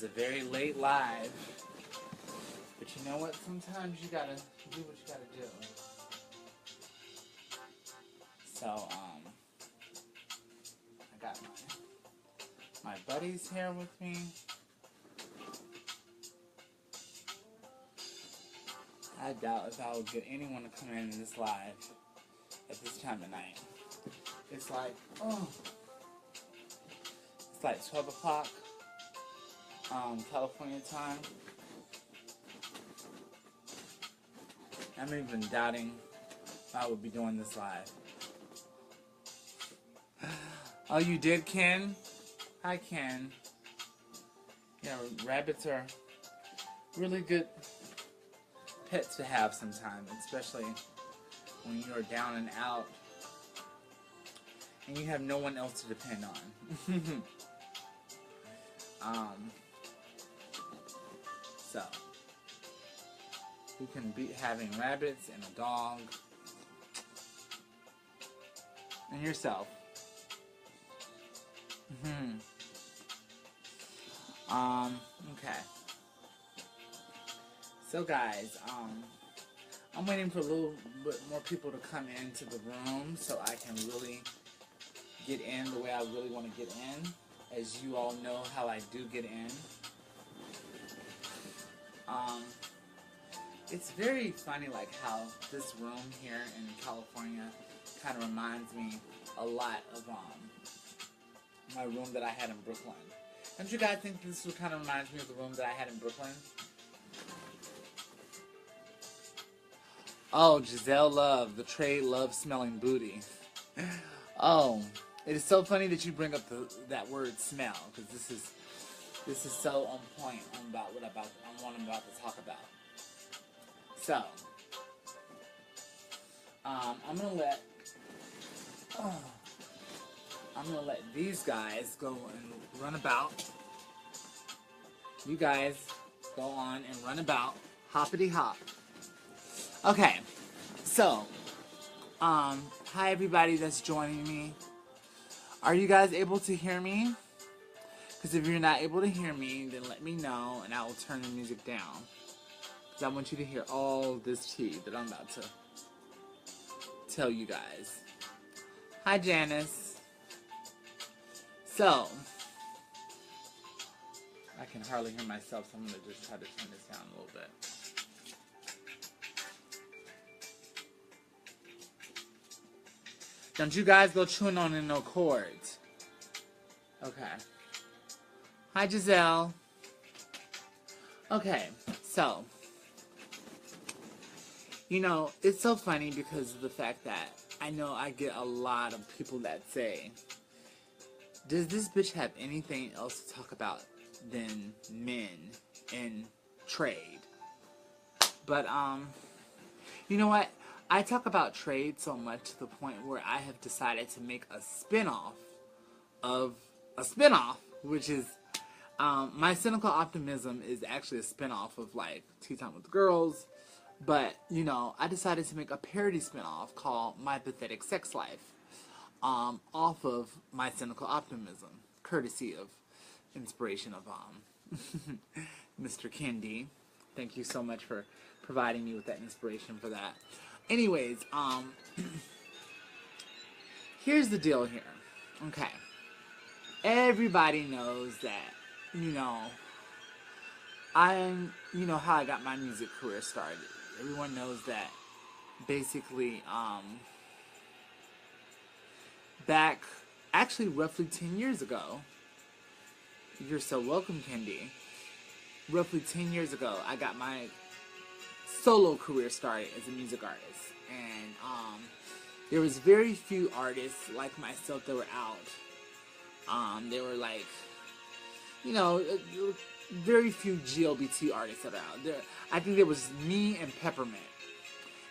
a very late live. But you know what? Sometimes you gotta do what you gotta do. So, I got my buddies here with me. I doubt if I would get anyone to come in this live at this time of night. It's like, it's like 12 o'clock, California time. I'm even doubting if I would be doing this live. Oh, you did, Ken? Hi, Ken. Yeah, rabbits are really good pets to have sometimes, especially when you're down and out and you have no one else to depend on. So, who can beat having rabbits and a dog and yourself? Okay. So guys, I'm waiting for a little bit more people to come into the room so I can really get in the way I really want to get in. As you all know how I do get in. It's very funny like how this room here in California kind of reminds me a lot of my room that I had in Brooklyn. Don't you guys think this kind of reminds me of the room that I had in Brooklyn? Oh, Giselle Love, the trade loves smelling booty. Oh, it is so funny that you bring up that word smell, because this is so on point on what I'm about to talk about. So, I'm gonna let these guys go and run about. You guys go on and run about, hoppity hop. Okay, so, hi everybody that's joining me. Are you guys able to hear me? Because if you're not able to hear me, then let me know and I will turn the music down. Because I want you to hear all this tea that I'm about to tell you guys. Hi Janice. So, I can hardly hear myself, so I'm going to just try to turn this down a little bit. Don't you guys go chewing on in no cords. Okay. Hi, Giselle. Okay, so, you know, it's so funny because of the fact that I know I get a lot of people that say, does this bitch have anything else to talk about than men and trade? But, you know what? I talk about trade so much to the point where I have decided to make a spin-off of a spin-off, which is, my cynical optimism is actually a spin-off of, like, Tea Time with the Girls, but, you know, I decided to make a parody spin-off called My Pathetic Sex Life, off of my cynical optimism, courtesy of inspiration of, Mr. Kendi. Thank you so much for providing me with that inspiration for that. Anyways, here's the deal here, okay? Everybody knows that, you know, you know how I got my music career started. Everyone knows that, basically, back, actually roughly 10 years ago, you're so welcome, Kendi, roughly 10 years ago, I got my solo career started as a music artist, and there was very few artists like myself that were out. There were like, you know, very few GLBT artists that are out there. I think there was me and Peppermint,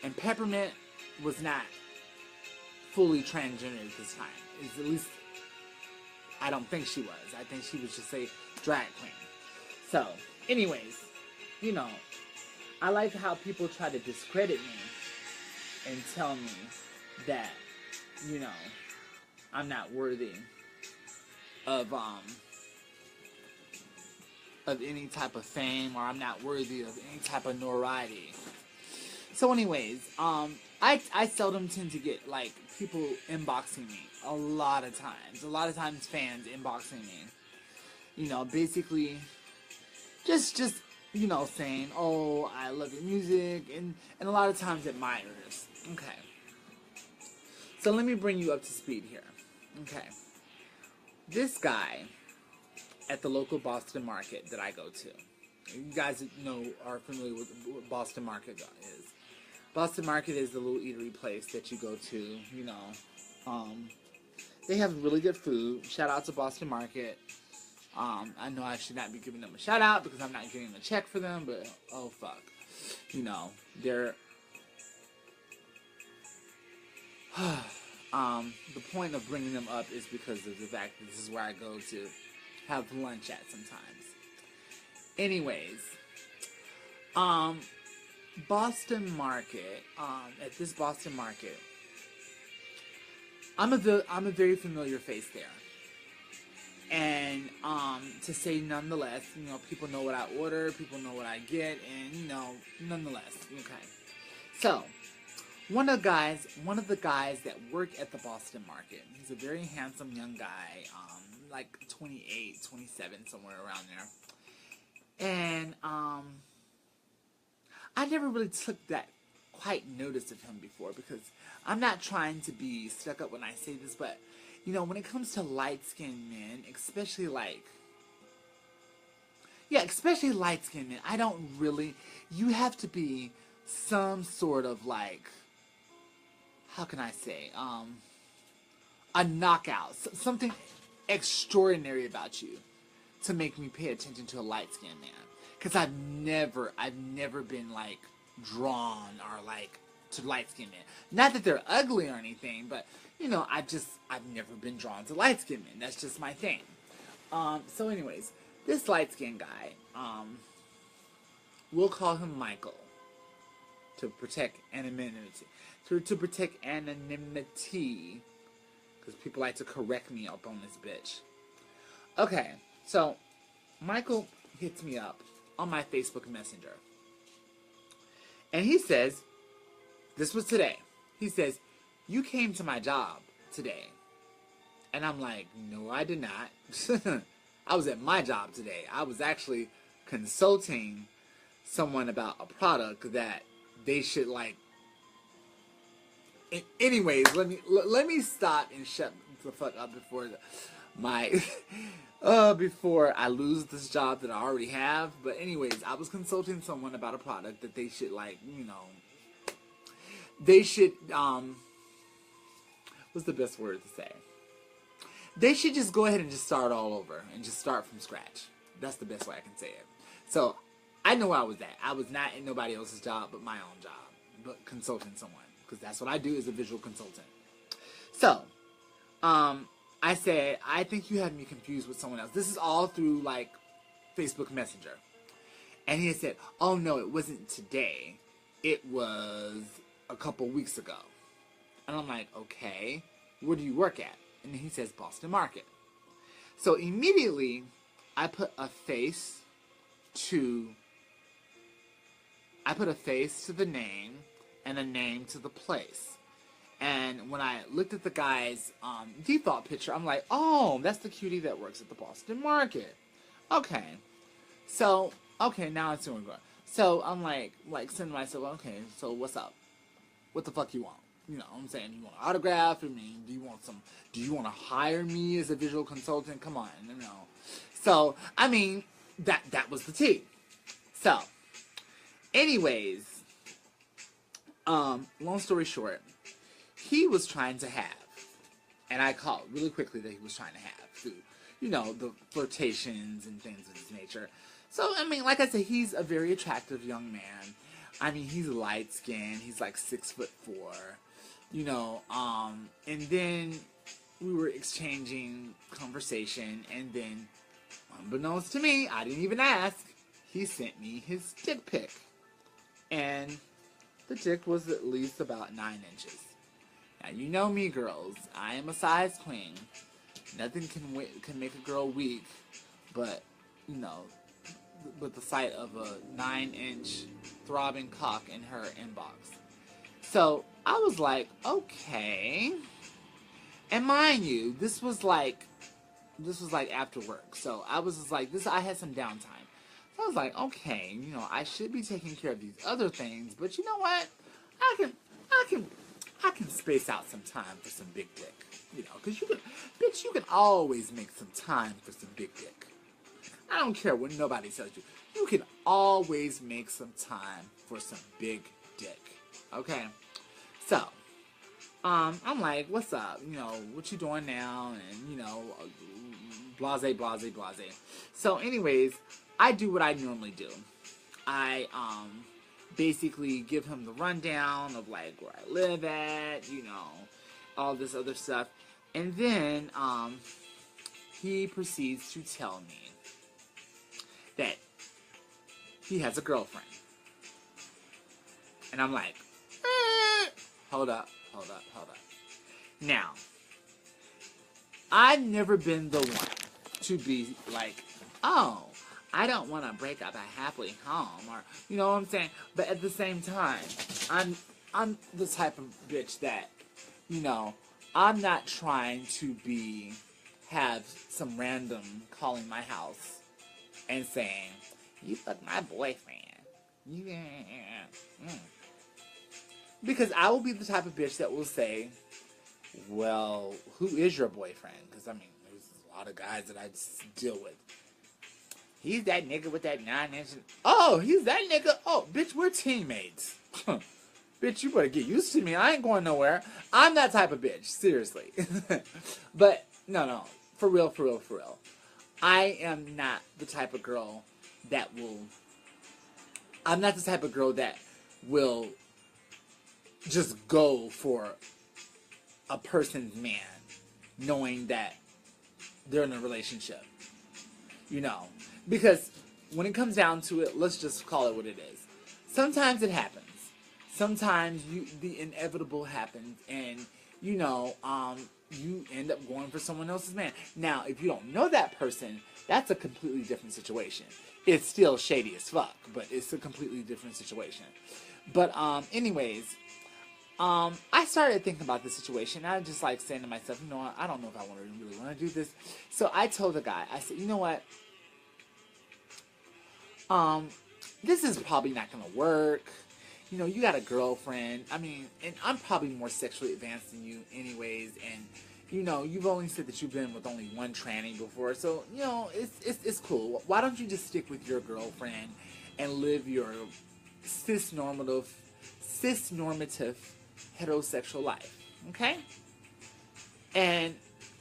and Peppermint was not fully transgender at this time. At least I don't think she was. I think she was just a drag queen. So, anyways, you know, I like how people try to discredit me and tell me that, you know, I'm not worthy of of any type of fame, or I'm not worthy of any type of notoriety. So anyways, I seldom tend to get, like, people inboxing me a lot of times. A lot of times fans inboxing me. You know, basically, just you know, saying, oh, I love your music, and a lot of times admirers. Okay. So let me bring you up to speed here. Okay. This guy at the local Boston market that I go to. You guys know, are familiar with what Boston Market is. Boston Market is the little eatery place that you go to, you know. They have really good food. Shout out to Boston Market. I know I should not be giving them a shout out because I'm not getting a check for them, but oh fuck. You know, they're the point of bringing them up is because of the fact that this is where I go to have lunch at sometimes. Anyways, Boston Market, at this Boston Market, I'm a very familiar face there. And, to say nonetheless, you know, people know what I order, people know what I get, and, you know, nonetheless, okay. So, one of the guys that work at the Boston Market, he's a very handsome young guy, like 28, 27, somewhere around there. And, I never really took that quite notice of him before, because I'm not trying to be stuck up when I say this, but, you know, when it comes to light-skinned men, especially light-skinned men, I don't really, you have to be some sort of, like, how can I say, a knockout, something extraordinary about you to make me pay attention to a light-skinned man. Because I've never been, like, drawn or, like, to light-skinned men. Not that they're ugly or anything, but, you know, I've never been drawn to light-skinned men. That's just my thing. So anyways, this light-skinned guy, we'll call him Michael, to protect anonymity. To protect anonymity, because people like to correct me up on this bitch. Okay, so, Michael hits me up on my Facebook Messenger. And he says, this was today, he says, you came to my job today. And I'm like, no, I did not. I was at my job today. I was actually consulting someone about a product that they should, like... Anyways, let me stop and shut the fuck up before before I lose this job that I already have. But anyways, I was consulting someone about a product that they should, like, you know, they should, what's the best word to say? They should just go ahead and just start all over and just start from scratch. That's the best way I can say it. So, I know where I was at. I was not in nobody else's job but my own job, but consulting someone, because that's what I do as a visual consultant. So, I said, I think you had me confused with someone else. This is all through, like, Facebook Messenger. And he said, oh no, it wasn't today. It was a couple weeks ago. And I'm like, okay, where do you work at? And he says, Boston Market. So immediately, I put a face to the name and a name to the place. And when I looked at the guy's default picture, I'm like, oh, that's the cutie that works at the Boston Market. Okay. So, okay, now I see where I'm going. So, I'm like saying to myself, okay, so what's up? What the fuck you want? You know what I'm saying? You want an autograph? I mean, do you want to hire me as a visual consultant? Come on, you know. So, I mean, that was the tea. So, anyways, long story short, he was trying to have, and I caught really quickly that he was trying to have through, you know, the flirtations and things of this nature. So, I mean, like I said, he's a very attractive young man. I mean, he's light-skinned. He's like 6'4", you know, and then we were exchanging conversation, and then, unbeknownst to me, I didn't even ask, he sent me his dick pic. And the dick was at least about 9 inches. Now, you know me, girls. I am a size queen. Nothing can make a girl weak, but, you know, with the sight of a 9-inch throbbing cock in her inbox. So I was like, okay. And mind you, this was like after work. So I was just like, I had some downtime. So I was like, okay, I should be taking care of these other things, but you know what? I can space out some time for some big dick. Because you can always make some time for some big dick. I don't care what nobody tells you. You can always make some time for some big dick. Okay? So, I'm like, what's up? What you doing now? And, blase, blase, blase. So, anyways, I do what I normally do. I, basically give him the rundown of, like, where I live at, all this other stuff. And then, he proceeds to tell me that he has a girlfriend. And I'm like, hold up. Now, I've never been the one to be like, oh, I don't want to break up a happy home, or, you know what I'm saying? But at the same time, I'm the type of bitch that, I'm not trying to have some random calling my house and saying, you fuck my boyfriend. Yeah. Because I will be the type of bitch that will say, well, who is your boyfriend? Because, there's a lot of guys that I deal with. He's that nigga with that 9-inch. Oh, he's that nigga. Oh, bitch, we're teammates. Bitch, you better get used to me. I ain't going nowhere. I'm that type of bitch. Seriously. But, no. For real. I am not the type of girl that will... I'm not the type of girl that will just go for a person's man knowing that they're in a relationship. Because when it comes down to it, let's just call it what it is. Sometimes it happens. Sometimes the inevitable happens, and you end up going for someone else's man. Now, if you don't know that person, that's a completely different situation. It's still shady as fuck, but it's a completely different situation. But anyways, I started thinking about this situation. I was just like saying to myself, I don't know if I really want to do this. So I told the guy, I said, you know what? This is probably not going to work. You got a girlfriend. And I'm probably more sexually advanced than you anyways. And, you've only said that you've been with only one tranny before. So, it's cool. Why don't you just stick with your girlfriend and live your cis-normative heterosexual life. Okay? And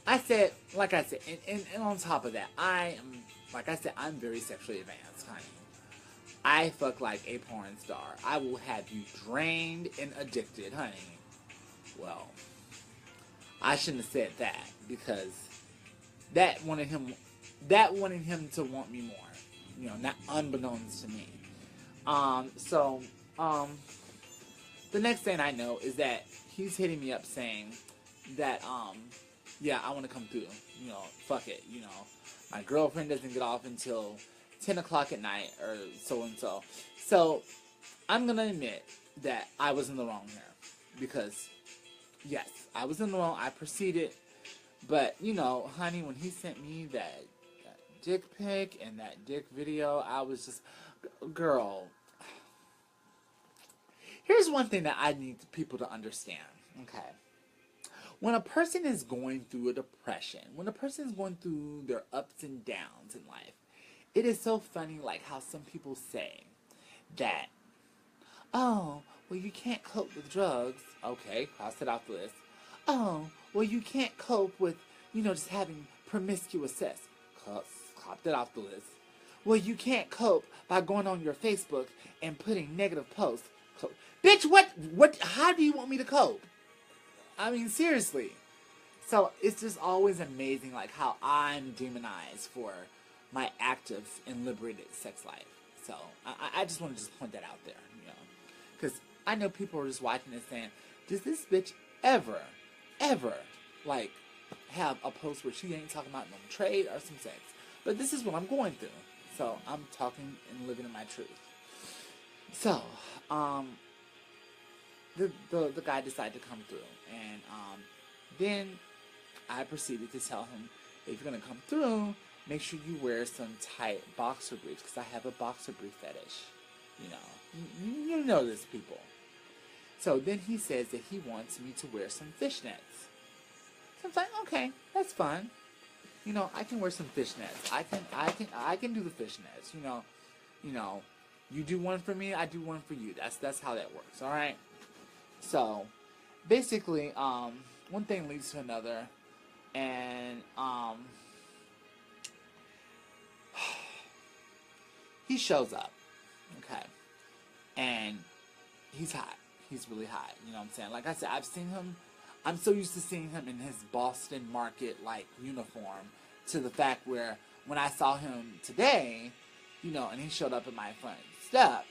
I said, and on top of that, I'm very sexually advanced, honey. I fuck like a porn star. I will have you drained and addicted, honey. Well, I shouldn't have said that, because that wanted him to want me more. Not unbeknownst to me. The next thing I know is that he's hitting me up saying that, yeah, I want to come through. Fuck it. My girlfriend doesn't get off until 10 o'clock at night, or so-and-so. So, I'm going to admit that I was in the wrong here. Because, yes, I was in the wrong. I proceeded. But, honey, when he sent me that dick pic and that dick video, I was just, girl. Here's one thing that I need people to understand, okay? When a person is going through a depression, when a person is going through their ups and downs in life, it is so funny, like how some people say that, oh, well, you can't cope with drugs. Okay, cross it off the list. Oh, well, you can't cope with, just having promiscuous sex. Crossed it off the list. Well, you can't cope by going on your Facebook and putting negative posts. Bitch, what, how do you want me to cope? Seriously. So, it's just always amazing, like, how I'm demonized for my active and liberated sex life. So, I just want to just point that out there, Because I know people are just watching this saying, does this bitch ever, like, have a post where she ain't talking about no trade or some sex? But this is what I'm going through. So I'm talking and living in my truth. So, the guy decided to come through, and then I proceeded to tell him, if you're gonna come through, make sure you wear some tight boxer briefs, because I have a boxer brief fetish. You know, you know this, people. So then he says that he wants me to wear some fishnets. So I'm like, okay, that's fine. You know, I can wear some fishnets. I can do the fishnets. You know, you do one for me, I do one for you. That's how that works. All right. So basically, one thing leads to another, and he shows up. Okay, and he's hot. He's really hot. You know what I'm saying? Like I said, I've seen him. I'm so used to seeing him in his Boston Market like uniform, to the fact where when I saw him today, you know, and he showed up at my front step,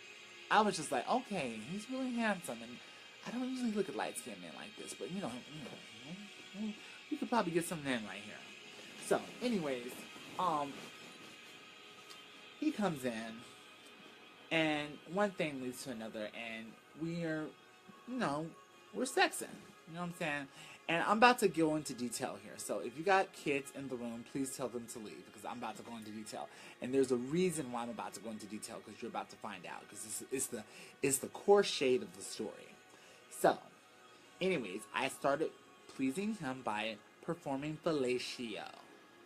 I was just like, okay, he's really handsome. And I don't usually look at light-skinned men like this, but you know, you could probably get something in right here. So, anyways, he comes in, and one thing leads to another, and we're sexing. You know what I'm saying? And I'm about to go into detail here. So if you got kids in the room, please tell them to leave, because I'm about to go into detail. And there's a reason why I'm about to go into detail, because you're about to find out. Because it's the core shade of the story. So, anyways, I started pleasing him by performing fellatio.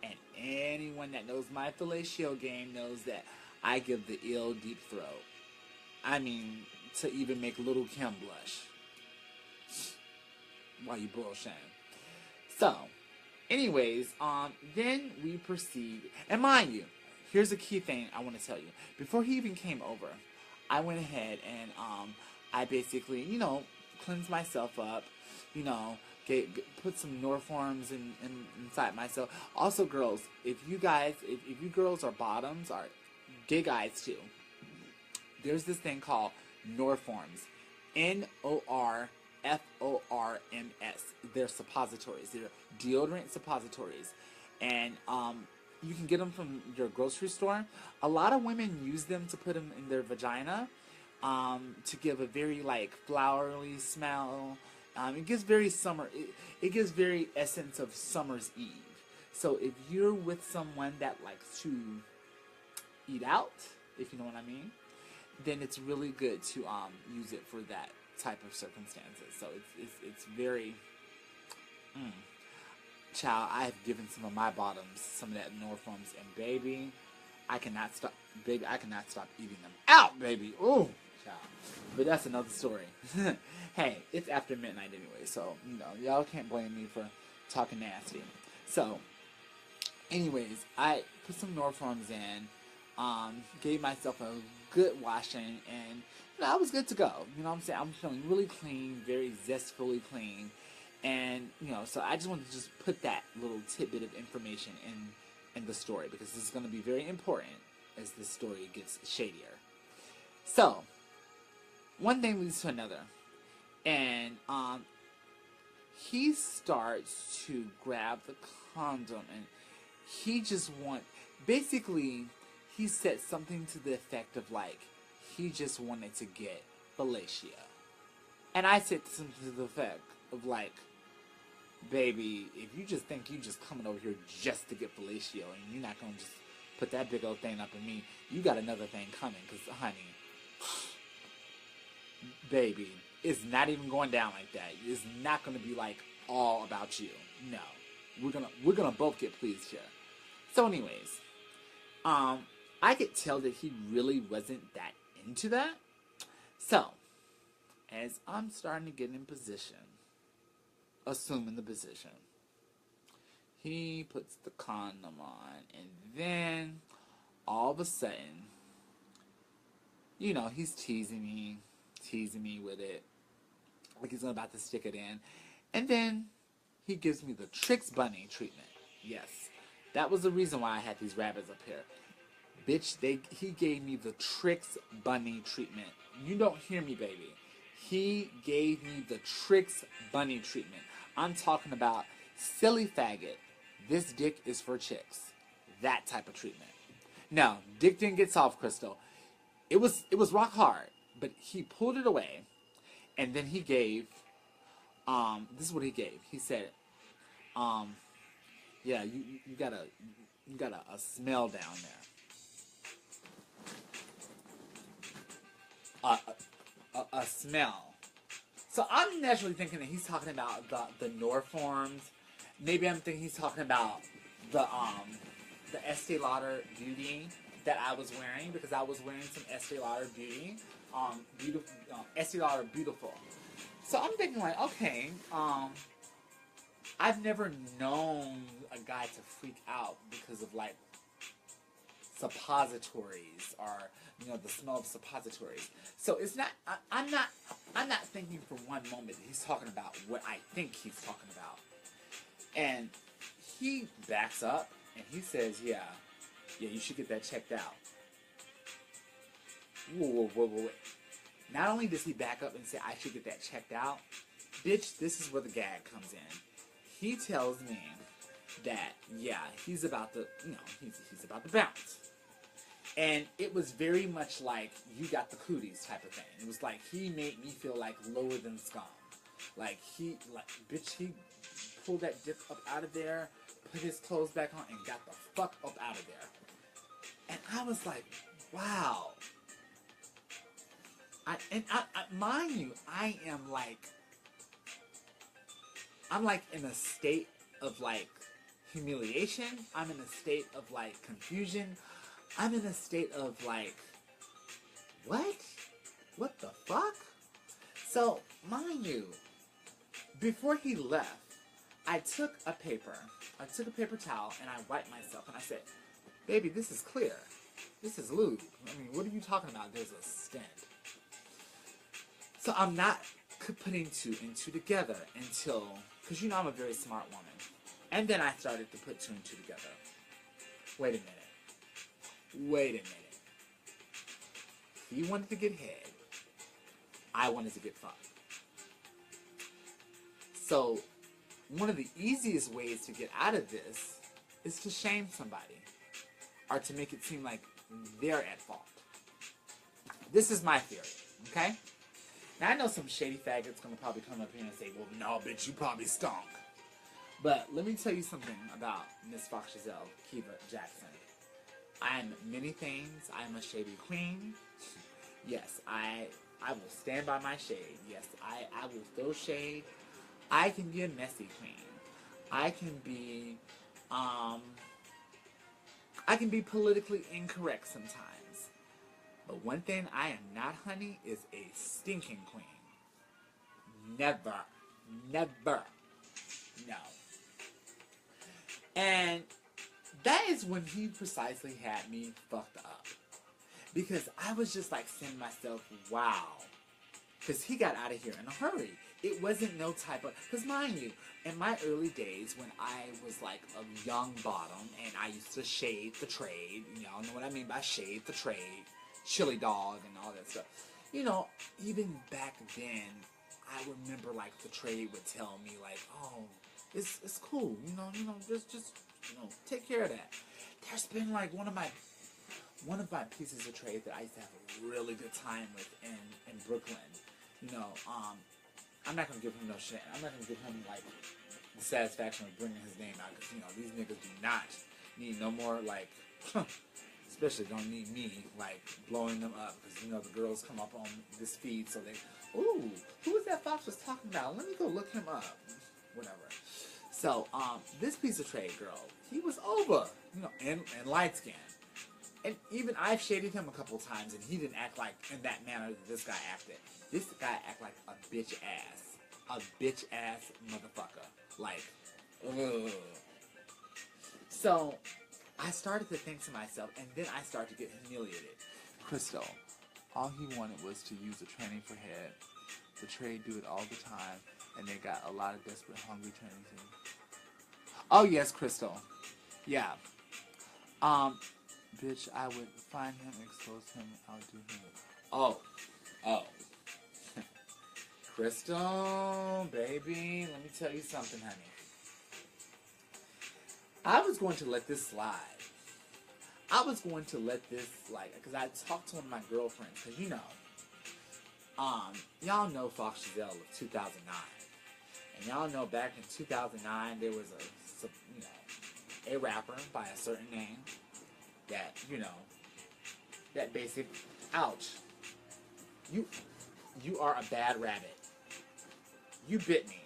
And anyone that knows my fellatio game knows that I give the ill deep throat. I mean, to even make little Kim blush. Why you bullshitting? So, anyways, then we proceed. And mind you, here's a key thing I want to tell you. Before he even came over, I went ahead and I basically, you know, cleansed myself up. You know, put some Norforms inside myself. Also, girls, if you girls are bottoms, or gay guys too, there's this thing called Norforms. Norforms. They're suppositories. They're deodorant suppositories. And you can get them from your grocery store. A lot of women use them to put them in their vagina to give a very, like, flowery smell. It gives very summer. It gives very essence of summer's eve. So if you're with someone that likes to eat out, if you know what I mean, then it's really good to use it for that type of circumstances. So it's very child, I have given some of my bottoms some of that Norforms, and baby, I cannot stop eating them out, baby. Ooh, child. But that's another story. Hey, it's after midnight anyway, so you know, y'all can't blame me for talking nasty. So anyways, I put some Norforms in, gave myself a good washing, and you know, I was good to go. You know what I'm saying? I'm feeling really clean, very zestfully clean. And, you know, so I just wanted to just put that little tidbit of information in the story, because this is going to be very important as the story gets shadier. So, one thing leads to another. And he starts to grab the condom, and he just basically, he said something to the effect of, like, he just wanted to get fellatio. And I said something to the effect of, like, baby, if you just think you just coming over here just to get fellatio and you're not going to just put that big old thing up in me, you got another thing coming, because, honey, baby, it's not even going down like that. It's not going to be, like, all about you. No. We're gonna both get pleased here. So anyways, I could tell that he really wasn't that into that. So, as I'm starting to get in position, assuming the position, he puts the condom on, and then all of a sudden, you know, he's teasing me with it, like he's about to stick it in, and then he gives me the Trix Bunny treatment. Yes, that was the reason why I had these rabbits up here. Bitch, he gave me the Trix Bunny treatment. You don't hear me, baby. He gave me the Trix Bunny treatment. I'm talking about silly faggot. This dick is for chicks. That type of treatment. No, dick didn't get soft, Crystal. It was rock hard, but he pulled it away, and then he gave. This is what he gave. He said, um, yeah, you got a smell down there. A smell. So I'm naturally thinking that he's talking about the Norforms. Maybe I'm thinking he's talking about the Estee Lauder Beauty that I was wearing, because I was wearing some Estee Lauder Beauty, beautiful, Estee Lauder Beautiful. So I'm thinking like, okay, I've never known a guy to freak out because of like suppositories, or the smell of suppositories. So it's not. I'm not thinking for one moment that he's talking about what I think he's talking about. And he backs up and he says, "Yeah, you should get that checked out." Whoa. Not only does he back up and say, "I should get that checked out," bitch, this is where the gag comes in. He tells me that, yeah, he's about to, he's about to bounce. And it was very much like, you got the cooties type of thing. It was like, he made me feel like lower than scum. Like, bitch, he pulled that dick up out of there, put his clothes back on, and got the fuck up out of there. And I was like, wow. Mind you, I'm like in a state of like humiliation. I'm in a state of like confusion. I'm in a state of like, what? What the fuck? So, mind you, before he left, I took a paper towel, and I wiped myself, and I said, baby, this is clear. This is lube. I mean, what are you talking about? There's a stent. So I'm not putting two and two together until, because I'm a very smart woman. And then I started to put two and two together. Wait a minute. He wanted to get head. I wanted to get fucked. So, one of the easiest ways to get out of this is to shame somebody, or to make it seem like they're at fault. This is my theory, okay? Now, I know some shady faggot's gonna probably come up here and say, well, no, bitch, you probably stunk. But let me tell you something about Miss Foxxjazell, Kiva Jackson. I'm many things. I'm a shady queen. Yes, I will stand by my shade. Yes, I will throw shade. I can be a messy queen. I can be politically incorrect sometimes. But one thing I am not, honey, is a stinking queen. Never. No. And that is when he precisely had me fucked up. Because I was just like saying to myself, wow. Because he got out of here in a hurry. It wasn't no type of... Because mind you, in my early days when I was like a young bottom and I used to shade the trade, y'all know what I mean by shade the trade, chili dog and all that stuff. Even back then, I remember like the trade would tell me like, oh, it's cool, just take care of that. There's been like one of my pieces of trade that I used to have a really good time with in Brooklyn. I'm not gonna give him no shit. I'm not gonna give him like the satisfaction of bringing his name out, because these niggas do not need no more like, especially don't need me like blowing them up, because the girls come up on this feed, so they, ooh, who was that Fox was talking about? Let me go look him up. Whatever. So this piece of trade, girl, he was over, and light skinned. And even I've shaded him a couple times, and he didn't act like in that manner that this guy acted. This guy act like a bitch ass motherfucker. Like, ugh. So I started to think to myself, and then I started to get humiliated. Crystal, all he wanted was to use the training for head. The trade do it all the time, and they got a lot of desperate, hungry trainees. Oh yes, Crystal. Yeah. Bitch, I would find him, expose him, outdo him. Oh. Crystal, baby, let me tell you something, honey. I was going to let this slide. I was going to let this, like, because I talked to one of my girlfriends, because, you know, y'all know Foxxjazell of 2009. And y'all know back in 2009, there was a rapper by a certain name that, you know, that basic, ouch. You are a bad rabbit. You bit me.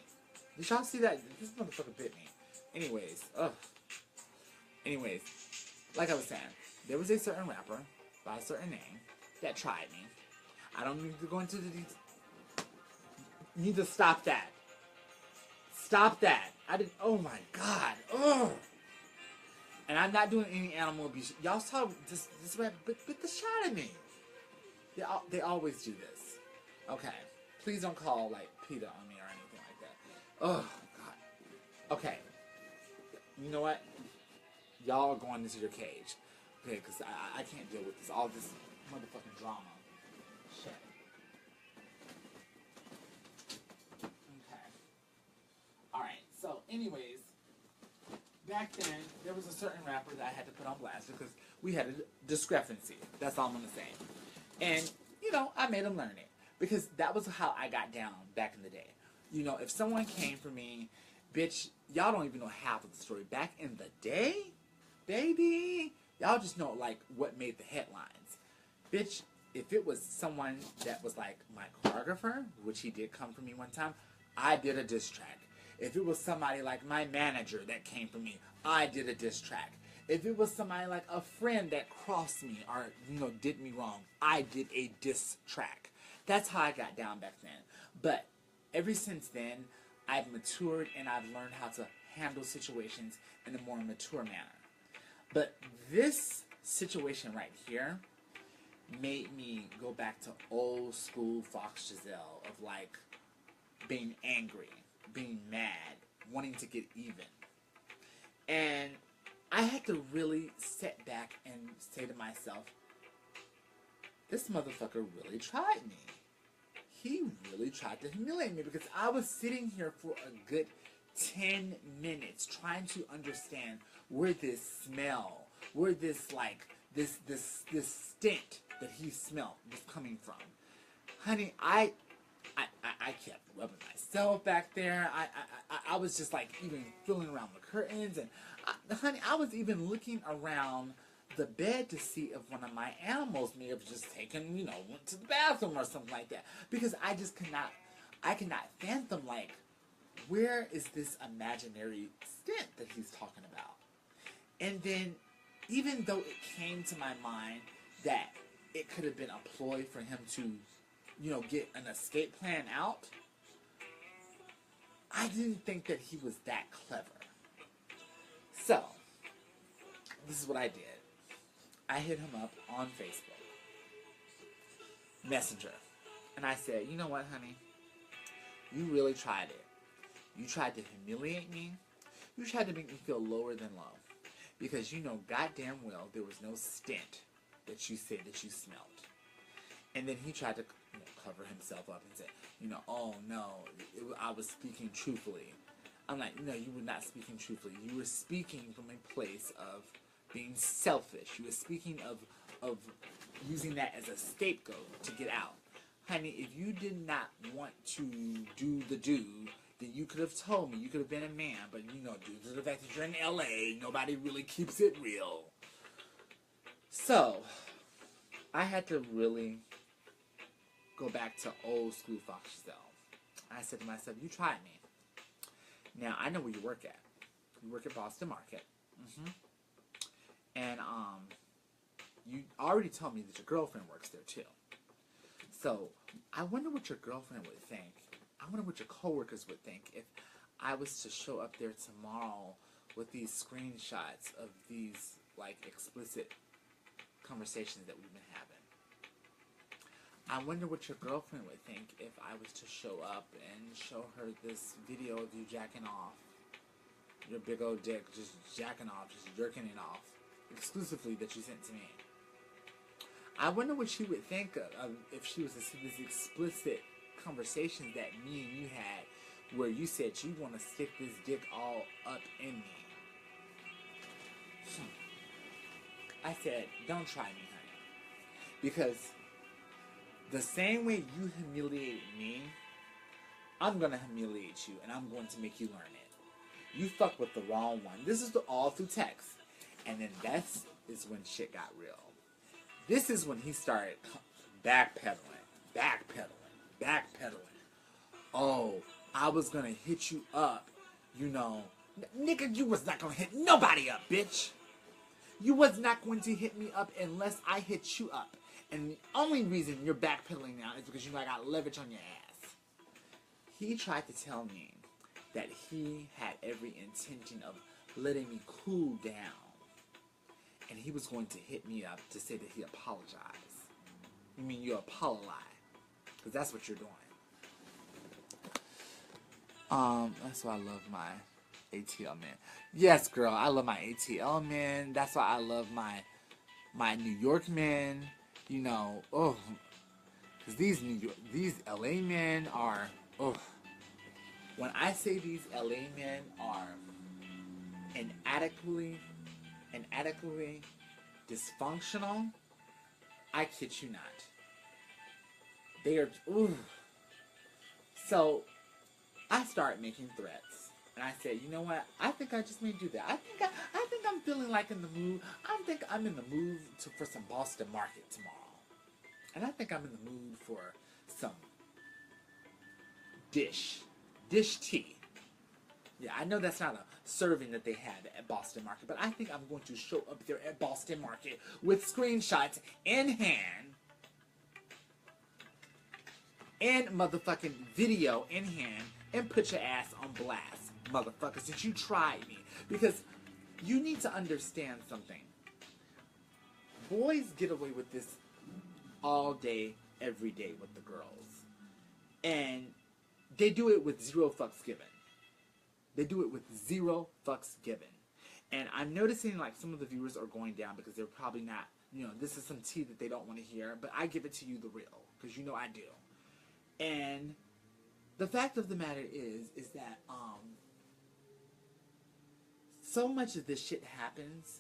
Did y'all see that? This motherfucker bit me. Anyways, like I was saying, there was a certain rapper by a certain name that tried me. I don't need to go into the details. You need to stop that. Stop that. I didn't. Oh my God. Ugh. And I'm not doing any animal abuse. Y'all saw this rap bit the shot at me. They always do this. Okay. Please don't call, like, PETA on me or anything like that. Oh, God. Okay. You know what? Y'all are going into your cage. Okay, because I can't deal with this. All this motherfucking drama. Shit. Okay. Alright, so anyways, back then, there was a certain rapper that I had to put on blast because we had a discrepancy. That's all I'm going to say. And, you know, I made him learn it. Because that was how I got down back in the day. You know, if someone came for me, bitch, y'all don't even know half of the story. Back in the day, baby, y'all just know, like, what made the headlines. Bitch, if it was someone that was, like, my choreographer, which he did come for me one time, I did a diss track. If it was somebody like my manager that came for me, I did a diss track. If it was somebody like a friend that crossed me or, you know, did me wrong, I did a diss track. That's how I got down back then. But ever since then, I've matured and I've learned how to handle situations in a more mature manner. But this situation right here made me go back to old school Foxxjazell of, like, being angry, being mad, wanting to get even. And I had to really sit back and say to myself, this motherfucker really tried me. He really tried to humiliate me because I was sitting here for a good 10 minutes trying to understand where this smell, where this, like, this stint that he smelled was coming from. Honey, I kept rubbing myself back there. I was just, like, even feeling around the curtains. And, honey, I was even looking around the bed to see if one of my animals may have just taken, you know, went to the bathroom or something like that. Because I just I cannot fathom, like, where is this imaginary stint that he's talking about? And then, even though it came to my mind that it could have been a ploy for him to, you know, get an escape plan out, I didn't think that he was that clever. So, this is what I did. I hit him up on Facebook Messenger. And I said, you know what, honey? You really tried it. You tried to humiliate me. You tried to make me feel lower than low. Because you know goddamn well there was no stint that you said that you smelled. And then he tried to, you know, cover himself up and say, you know, oh no, I was speaking truthfully. I'm like, no, you were not speaking truthfully. You were speaking from a place of being selfish. You were speaking of using that as a scapegoat to get out. Honey, if you did not want to do the do, then you could have told me. You could have been a man. But, you know, due to the fact that you're in L.A., nobody really keeps it real. So, I had to really go back to old school Foxxjazell. I said to myself, you tried me. Now, I know where you work at. You work at Boston Market. And, you already told me that your girlfriend works there, too. So, I wonder what your girlfriend would think. I wonder what your coworkers would think if I was to show up there tomorrow with these screenshots of these, like, explicit conversations that we've been having. I wonder what your girlfriend would think if I was to show up and show her this video of you jacking off. Your big old dick just jacking off, just jerking it off. Exclusively that you sent to me. I wonder what she would think of if she was to see this explicit conversation that me and you had where you said you want to stick this dick all up in me. I said, don't try me, honey. Because the same way you humiliate me, I'm going to humiliate you, and I'm going to make you learn it. You fucked with the wrong one. This is all through text. And then is when shit got real. This is when he started backpedaling. Oh, I was going to hit you up, you know. Nigga, you was not going to hit nobody up, bitch. You was not going to hit me up unless I hit you up. And the only reason you're backpedaling now is because you know I got leverage on your ass. He tried to tell me that he had every intention of letting me cool down. And he was going to hit me up to say that he apologized. You mean you apologize? Because that's what you're doing. That's why I love my ATL men. Yes, girl, I love my ATL men. That's why I love my New York men. You know, oh, because these LA men are, oh. When I say these LA men are inadequately dysfunctional, I kid you not. They are, ooh. So, I start making threats. And I said, you know what? I think I just may do that. I think I'm feeling like in the mood. I think I'm in the mood for some Boston Market tomorrow. And I think I'm in the mood for some dish tea. Yeah, I know that's not a serving that they had at Boston Market, but I think I'm going to show up there at Boston Market with screenshots in hand and motherfucking video in hand and put your ass on blast, motherfuckers, since you tried me. Because you need to understand something. Boys get away with this all day, every day with the girls. And they do it with zero fucks given. They do it with zero fucks given. And I'm noticing like some of the viewers are going down because they're probably not, you know, this is some tea that they don't want to hear, but I give it to you the real, because you know I do. And the fact of the matter is that so much of this shit happens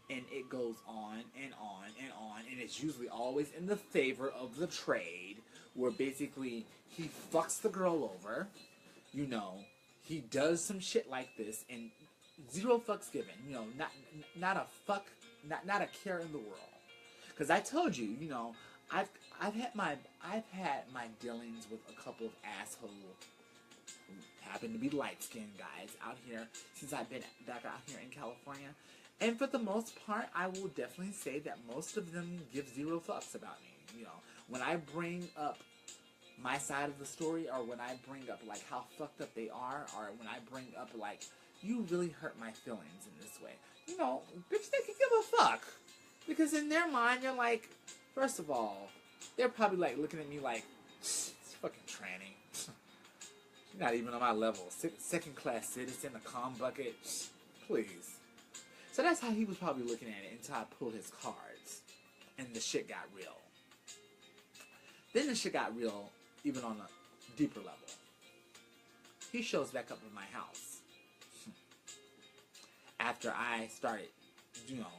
and it goes on and on and on, and it's usually always in the favor of the trade, where basically he fucks the girl over, you know, he does some shit like this, and zero fucks given, you know, not a fuck, not a care in the world. Because I told you, you know, I've had my dealings with a couple of asshole, happen to be light-skinned guys out here since I've been back out here in California. And for the most part, I will definitely say that most of them give zero fucks about me. You know, when I bring up my side of the story, or when I bring up like how fucked up they are, or when I bring up like, you really hurt my feelings in this way, you know, bitch, they can give a fuck. Because in their mind, you're like, first of all, they're probably like looking at me like, it's fucking tranny. She's not even on my level. Second class citizen, a calm bucket. Please. So that's how he was probably looking at it until I pulled his cards. And the shit got real. Then the shit got real even on a deeper level. He shows back up in my house. After I started, you know,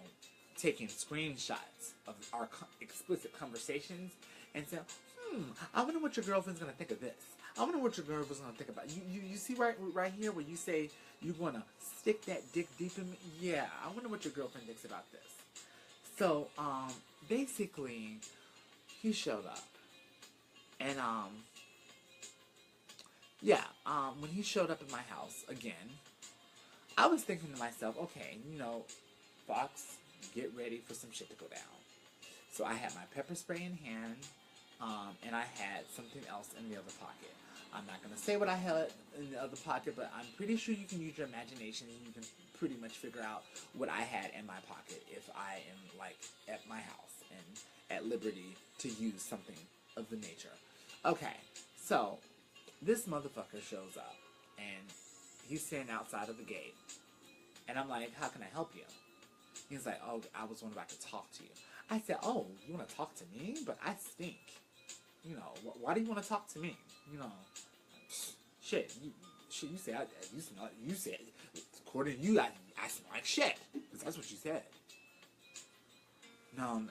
taking screenshots of our explicit conversations and said, I wonder what your girlfriend's going to think of this. I wonder what your girlfriend's going to think about. You see right here where you say you want to stick that dick deep in me? Yeah, I wonder what your girlfriend thinks about this. So, basically, he showed up. And, when he showed up at my house again, I was thinking to myself, okay, you know, Fox, get ready for some shit to go down. So I had my pepper spray in hand, and I had something else in the other pocket. I'm not going to say what I had in the other pocket, but I'm pretty sure you can use your imagination and you can pretty much figure out what I had in my pocket if I am, like, at my house and at liberty to use something of the nature. Okay, so this motherfucker shows up, and he's standing outside of the gate, and I'm like, how can I help you? He's like, oh, I was wondering if I could talk to you. I said, oh, you want to talk to me? But I stink. You know, why do you want to talk to me? You know, shit, you said, you said, according to you, I smell like shit. Because that's what you said. no,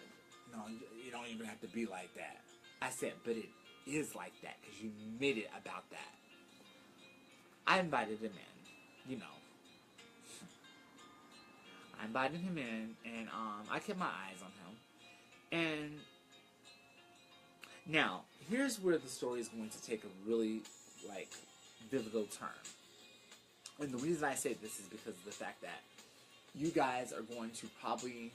no, you don't even have to be like that. I said, but it is like that because you made it about that. I invited him in, you know. I invited him in, and I kept my eyes on him. And now, here's where the story is going to take a really, like, pivotal turn. And the reason I say this is because of the fact that you guys are going to probably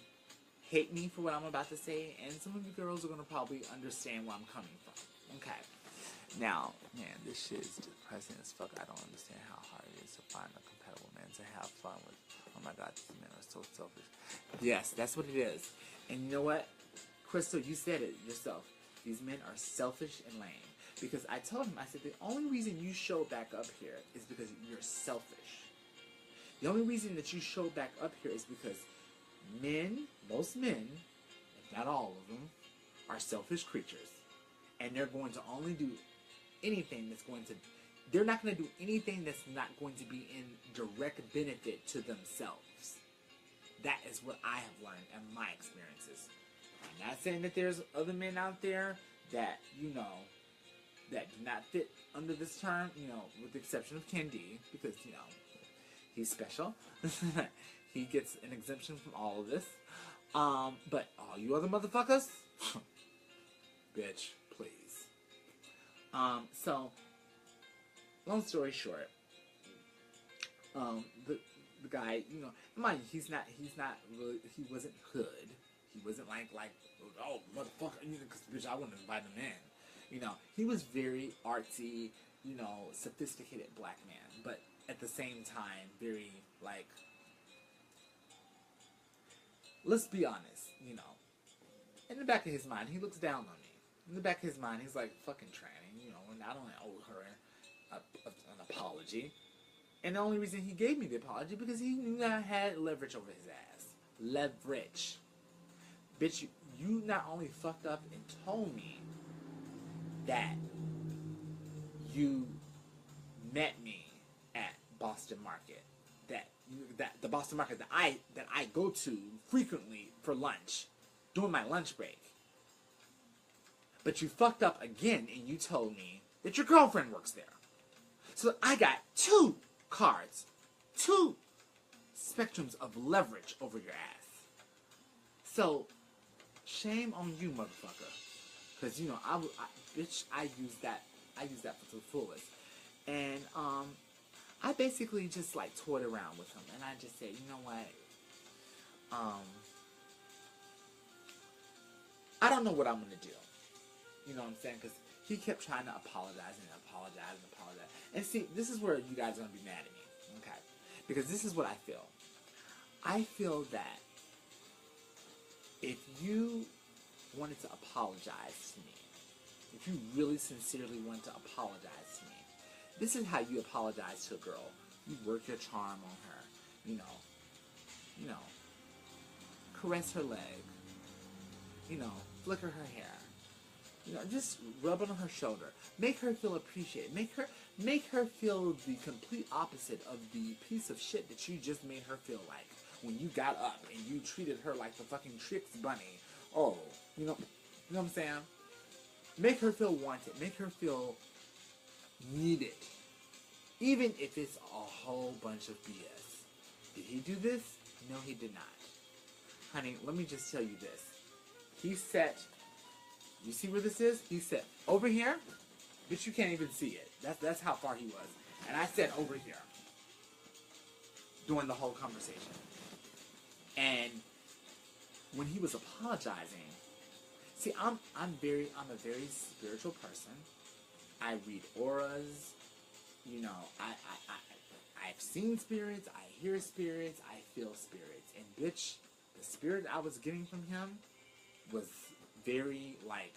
hate me for what I'm about to say, and some of you girls are going to probably understand where I'm coming from. Okay. Now, man, this shit is depressing as fuck. I don't understand how hard it is to find a compatible man to have fun with. Oh my god, these men are so selfish. Yes, that's what it is. And you know what? Crystal, you said it yourself. These men are selfish and lame. Because I told him, I said, the only reason you show back up here is because you're selfish. The only reason that you show back up here is because men, most men, if not all of them, are selfish creatures. And they're going to only do anything that's going to, they're not going to do anything that's not going to be in direct benefit to themselves. That is what I have learned in my experiences. I'm not saying that there's other men out there that, you know, that do not fit under this term, you know, with the exception of Ken D, because, you know, he's special. He gets an exemption from all of this. But all you other motherfuckers, bitch, please. So, long story short, the guy, you know, mind you, he's not really, he wasn't hood. He wasn't like, oh, motherfucker, you know, because, bitch, I wouldn't invite him in. You know, he was very artsy, you know, sophisticated black man, but at the same time, very, like, let's be honest, you know, in the back of his mind, he looks down on me. In the back of his mind, he's like, fucking tranny, you know, and I don't owe her an apology. And the only reason he gave me the apology because he knew I had leverage over his ass. Leverage. Bitch, you not only fucked up and told me that you met me at Boston Market, that the Boston Market that I go to frequently for lunch during my lunch break. But you fucked up again and you told me that your girlfriend works there. So I got two cards, two spectrums of leverage over your ass. So shame on you, motherfucker. Cause you know I use that for the fullest, and I basically just like toyed around with him, and I just said, you know what, I don't know what I'm gonna do, you know what I'm saying? Cause he kept trying to apologize, and see, this is where you guys are gonna be mad at me, okay? Because this is what I feel. I feel that if you wanted to apologize to me, if you really sincerely wanted to apologize to me, this is how you apologize to a girl. You work your charm on her, you know, caress her leg, you know, flicker her hair, you know, just rub it on her shoulder, make her feel appreciated, make her feel the complete opposite of the piece of shit that you just made her feel like when you got up and you treated her like the fucking Trix bunny. Oh, you know what I'm saying? Make her feel wanted. Make her feel needed. Even if it's a whole bunch of BS. Did he do this? No, he did not. Honey, let me just tell you this. He set, you see where this is? He set over here, but you can't even see it. That's how far he was. And I said over here during the whole conversation. And when he was apologizing, see, I'm a very spiritual person. I read auras. You know, I've seen spirits. I hear spirits. I feel spirits. And bitch, the spirit I was getting from him was very like,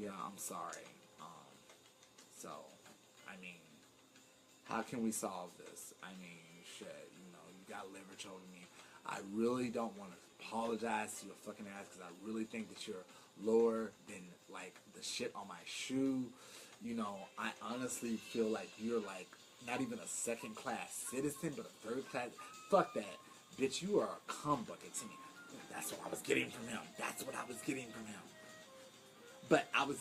yeah, I'm sorry. So, I mean, how can we solve this? I mean, shit, you know, you got leverage over me. I really don't want to apologize to your fucking ass because I really think that you're lower than, like, the shit on my shoe. You know, I honestly feel like you're, like, not even a second-class citizen, but a third-class. Fuck that. bitch, you are a cum bucket to me. That's what I was getting from him. That's what I was getting from him. But I was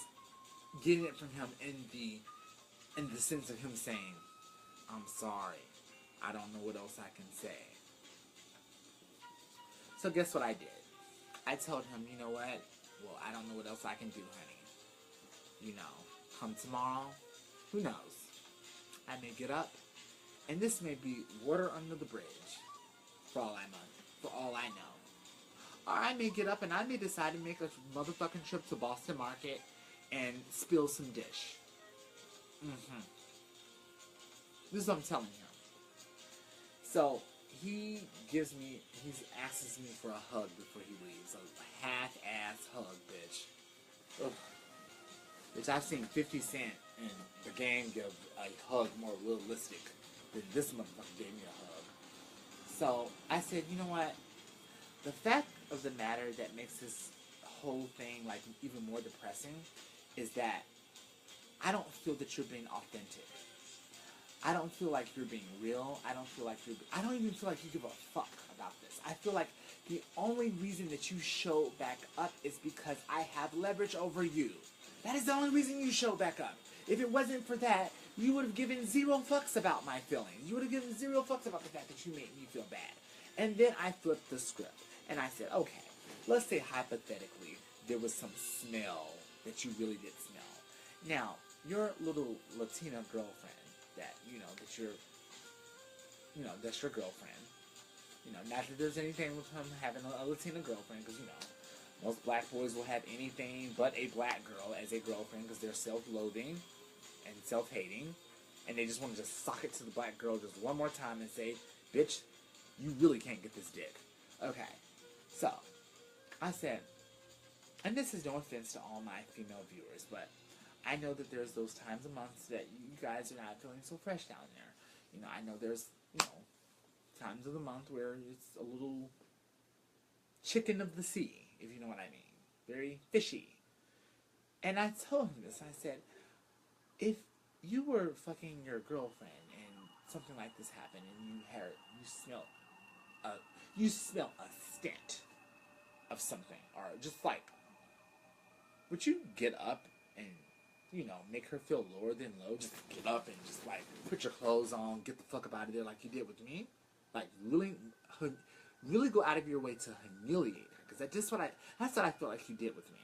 getting it from him in the sense of him saying, I'm sorry. I don't know what else I can say. So guess what I did? I told him, you know what? Well, I don't know what else I can do, honey. You know, come tomorrow, who knows? I may get up, and this may be water under the bridge, for all I know. Or I may get up and I may decide to make a motherfucking trip to Boston Market and spill some dish. This is what I'm telling him. So, he asks me for a hug before he leaves. A half-ass hug, bitch. Ugh. Which I've seen 50 Cent and the gang give a hug more realistic than this motherfucker gave me a hug. So, I said, you know what? The fact of the matter that makes this whole thing, like, even more depressing is that I don't feel that you're being authentic. I don't feel like you're being real. I don't even feel like you give a fuck about this. I feel like the only reason that you show back up is because I have leverage over you. That is the only reason you show back up. If it wasn't for that, you would have given 0 fucks about my feelings. You would have given 0 fucks about the fact that you made me feel bad. And then I flipped the script. And I said, okay, let's say hypothetically there was some smell that you really did smell. Now, your little Latina girlfriend, that's your girlfriend. You know, not that there's anything with him having a Latina girlfriend, because, you know, most black boys will have anything but a black girl as a girlfriend because they're self-loathing and self-hating, and they just want to just sock it to the black girl just one more time and say, bitch, you really can't get this dick. Okay, so, I said, and this is no offense to all my female viewers, but I know that there's those times of months that you guys are not feeling so fresh down there. You know, I know there's, you know, times of the month where it's a little chicken of the sea, if you know what I mean. Very fishy. And I told him this. I said, if you were fucking your girlfriend and something like this happened and you smell a stint of something, or just like, would you get up and, you know, make her feel lower than low? Just get up and just, like, put your clothes on, get the fuck up out of there like you did with me? Like, really go out of your way to humiliate her. Because that's what I feel like you did with me.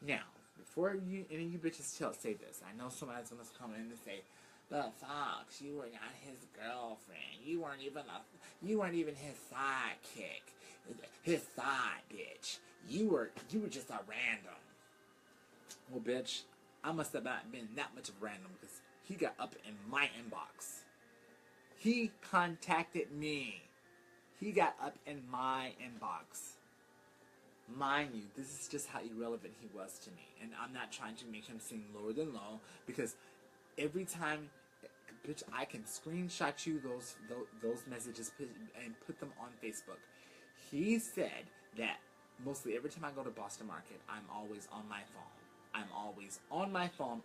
Now, before any of you bitches say this, I know somebody's going to come in and say, but Fox, you were not his girlfriend. You weren't even his sidekick. His side bitch. You were just a random. Well, bitch, I must have not been that much of a random because he got up in my inbox. He contacted me. He got up in my inbox. Mind you, this is just how irrelevant he was to me. And I'm not trying to make him seem lower than low, because every time, bitch, I can screenshot you those messages and put them on Facebook. He said that mostly every time I go to Boston Market, I'm always on my phone. I'm always on my phone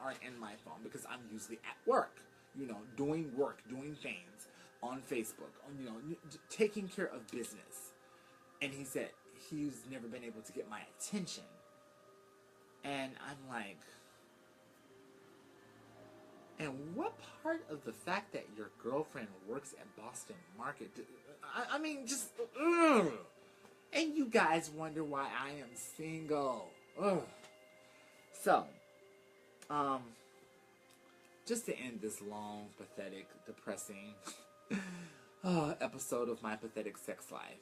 or in my phone, because I'm usually at work, you know, doing work, doing things on Facebook, you know, taking care of business. And he said he's never been able to get my attention. And I'm like, and what part of the fact that your girlfriend works at Boston Market, I mean, just, ugh. And you guys wonder why I am single. Ugh. So, just to end this long, pathetic, depressing episode of my pathetic sex life,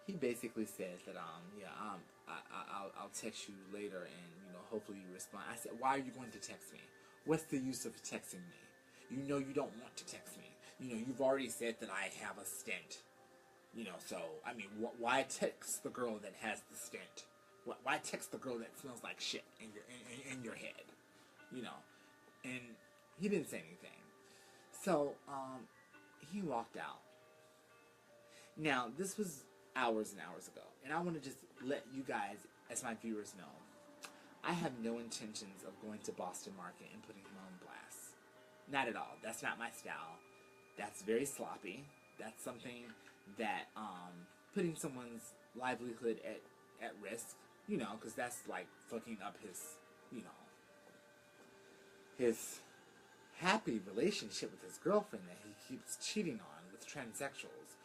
he basically said that, I'll text you later and, you know, hopefully you respond. I said, why are you going to text me? What's the use of texting me? You know you don't want to text me. You know, you've already said that I have a stint. You know, so, I mean, why text the girl that has the stint? Why text the girl that smells like shit in your head? You know, and he didn't say anything. So, he walked out. Now, this was hours and hours ago, and I want to just let you guys, as my viewers, know, I have no intentions of going to Boston Market and putting him on blast. Not at all. That's not my style. That's very sloppy. That's something that, putting someone's livelihood at risk, you know, because that's like fucking up his, you know, his happy relationship with his girlfriend that he keeps cheating on with transsexuals.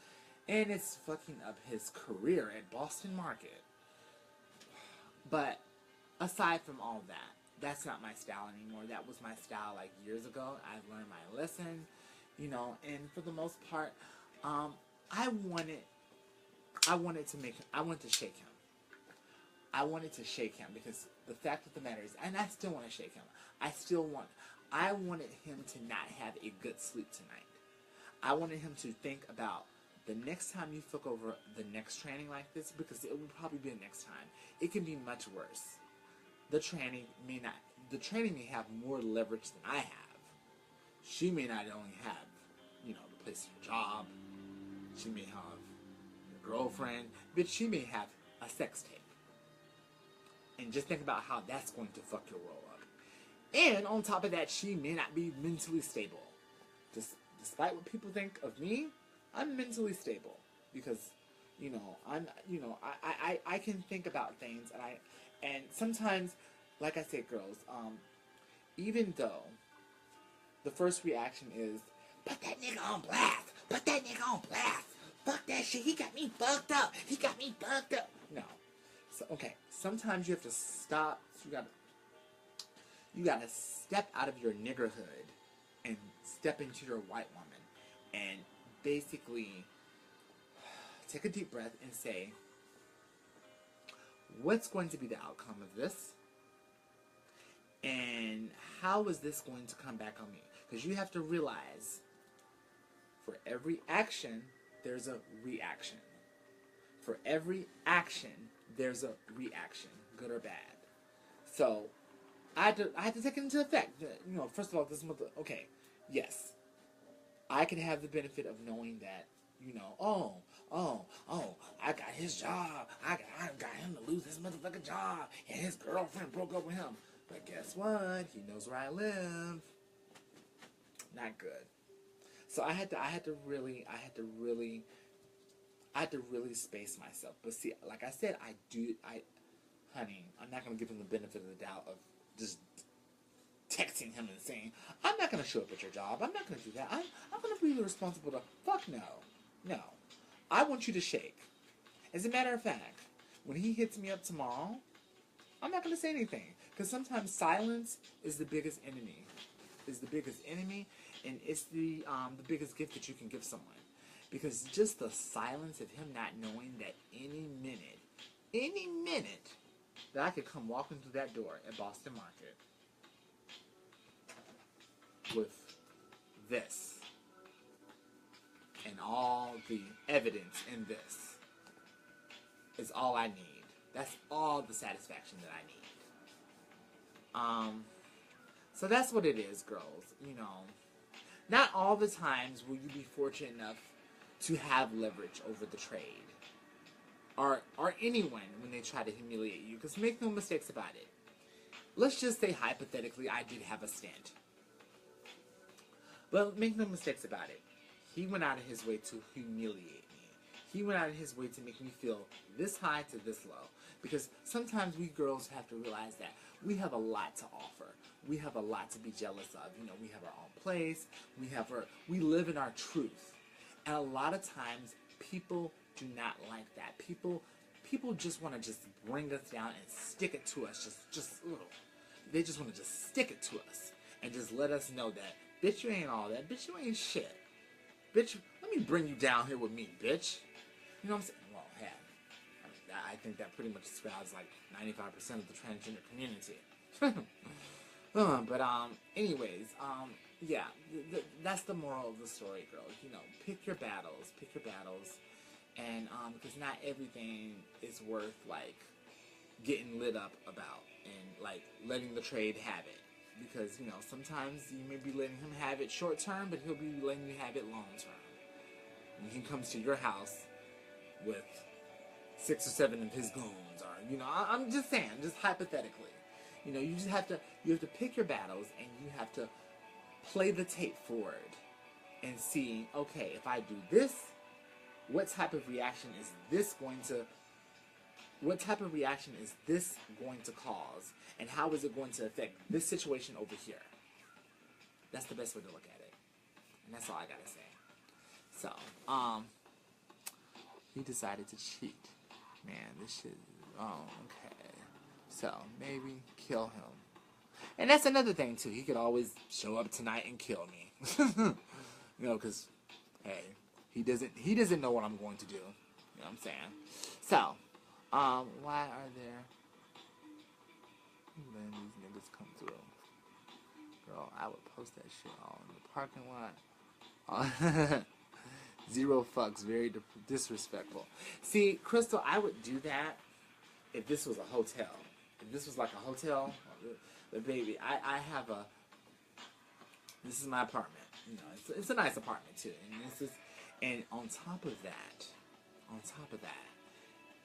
And it's fucking up his career at Boston Market. But aside from all that, that's not my style anymore. That was my style like years ago. I've learned my lesson, you know, and for the most part, I wanted to shake him. I wanted to shake him because the fact of the matter is, and I still want to shake him. I wanted him to not have a good sleep tonight. I wanted him to think about the next time you fuck over the next training like this, because it will probably be the next time. It can be much worse. The training may have more leverage than I have. She may not only have, you know, the place of your job. She may have your girlfriend, but she may have a sex tape. And just think about how that's going to fuck your world up. And on top of that, she may not be mentally stable. Despite what people think of me, I'm mentally stable because, you know, I can think about things, and sometimes, like I said, girls, even though the first reaction is, put that nigga on blast, fuck that shit, he got me fucked up, no. So, okay, sometimes you have to stop, you gotta step out of your niggerhood and step into your white woman and basically take a deep breath and say, what's going to be the outcome of this? And how is this going to come back on me? Because you have to realize, for every action, there's a reaction. For every action, there's a reaction, good or bad. So, I had to take it into effect. You know, first of all, okay, yes. I can have the benefit of knowing that, you know, I got his job. I got him to lose his motherfucking job, and his girlfriend broke up with him. But guess what? He knows where I live. Not good. So I had to really space myself. But see, like I said, honey, I'm not gonna give him the benefit of the doubt of just texting him and saying, I'm not going to show up at your job. I'm not going to do that. I'm going to be responsible to... Fuck no. No. I want you to shake. As a matter of fact, when he hits me up tomorrow, I'm not going to say anything. Because sometimes silence is the biggest enemy. And it's the biggest gift that you can give someone. Because just the silence of him not knowing that any minute, that I could come walking through that door at Boston Market with this and all the evidence in this is all I need. That's all the satisfaction that I need. So that's what it is, girls. You know, not all the times will you be fortunate enough to have leverage over the trade or anyone when they try to humiliate you, because make no mistakes about it. Let's just say hypothetically I did have a stint. But make no mistakes about it. He went out of his way to humiliate me. He went out of his way to make me feel this high to this low. Because sometimes we girls have to realize that we have a lot to offer. We have a lot to be jealous of. You know, we have our own place. We live in our truth. And a lot of times, people do not like that. People just want to just bring us down and stick it to us. They just want to just stick it to us. And just let us know that, bitch, you ain't all that. Bitch, you ain't shit. Bitch, let me bring you down here with me, bitch. You know what I'm saying? Well, hey, I think that pretty much describes like 95% of the transgender community. Anyways, yeah, that's the moral of the story, girls. You know, pick your battles, and because not everything is worth like getting lit up about and like letting the trade have it. Because, you know, sometimes you may be letting him have it short term, but he'll be letting you have it long term. And he comes to your house with 6 or 7 of his goons, or, you know, I'm just saying, just hypothetically. You know, you have to pick your battles, and you have to play the tape forward. and seeing, okay, if I do this, what type of reaction is this going to cause, and how is it going to affect this situation over here? That's the best way to look at it. And that's all I gotta say. So, he decided to cheat. Man, this shit, okay. So, maybe kill him. And that's another thing, too. He could always show up tonight and kill me. You know, because, hey, he doesn't know what I'm going to do. You know what I'm saying? So, why are there... Then these niggas come through. Girl, I would post that shit all in the parking lot. Zero fucks, very disrespectful. See, Crystal, I would do that if this was a hotel. If this was like a hotel, but baby, I have a... This is my apartment. You know, it's a nice apartment too, and on top of that,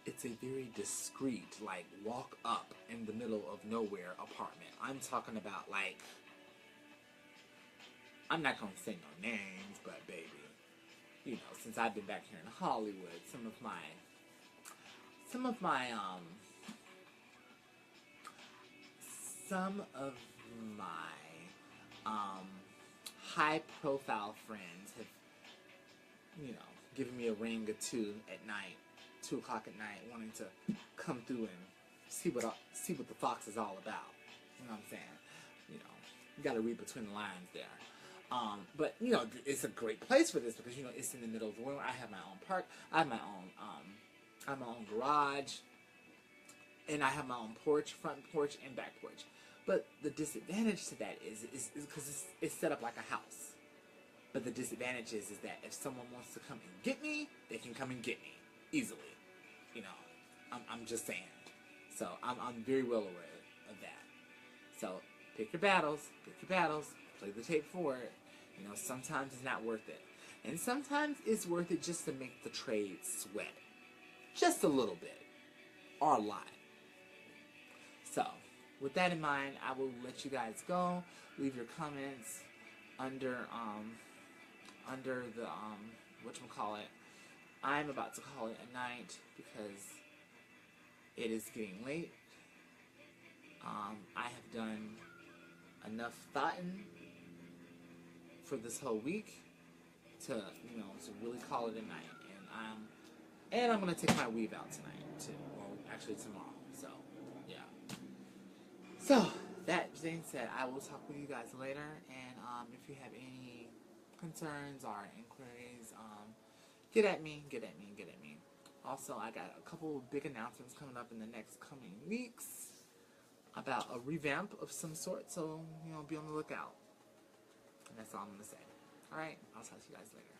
it's a very discreet, like, walk up in the middle of nowhere apartment. I'm talking about, like, I'm not gonna say no names, but baby, you know, since I've been back here in Hollywood, some of my high-profile friends have, you know, given me a ring or two at night, 2 o'clock at night, wanting to come through and see what the Fox is all about. You know what I'm saying? You know, you got to read between the lines there. But you know, it's a great place for this because, you know, it's in the middle of the winter. I have my own park. I have my own garage, and I have my own porch, front porch and back porch. But the disadvantage to that is because it's set up like a house. But the disadvantage is that if someone wants to come and get me, they can come and get me easily. You know, I'm just saying. So I'm very well aware of that. So pick your battles, play the tape for it. You know, sometimes it's not worth it, and sometimes it's worth it just to make the trade sweat, just a little bit, or a lot. So, with that in mind, I will let you guys go. Leave your comments under the whatchamacallit. I'm about to call it a night because it is getting late. I have done enough thoughting for this whole week to, you know, to really call it a night. And I'm gonna take my weave out tonight too. Well, actually tomorrow. So, yeah. So, that being said, I will talk with you guys later. And if you have any concerns or inquiries, get at me. Also, I got a couple of big announcements coming up in the next coming weeks about a revamp of some sort, so, you know, be on the lookout. And that's all I'm going to say. Alright, I'll talk to you guys later.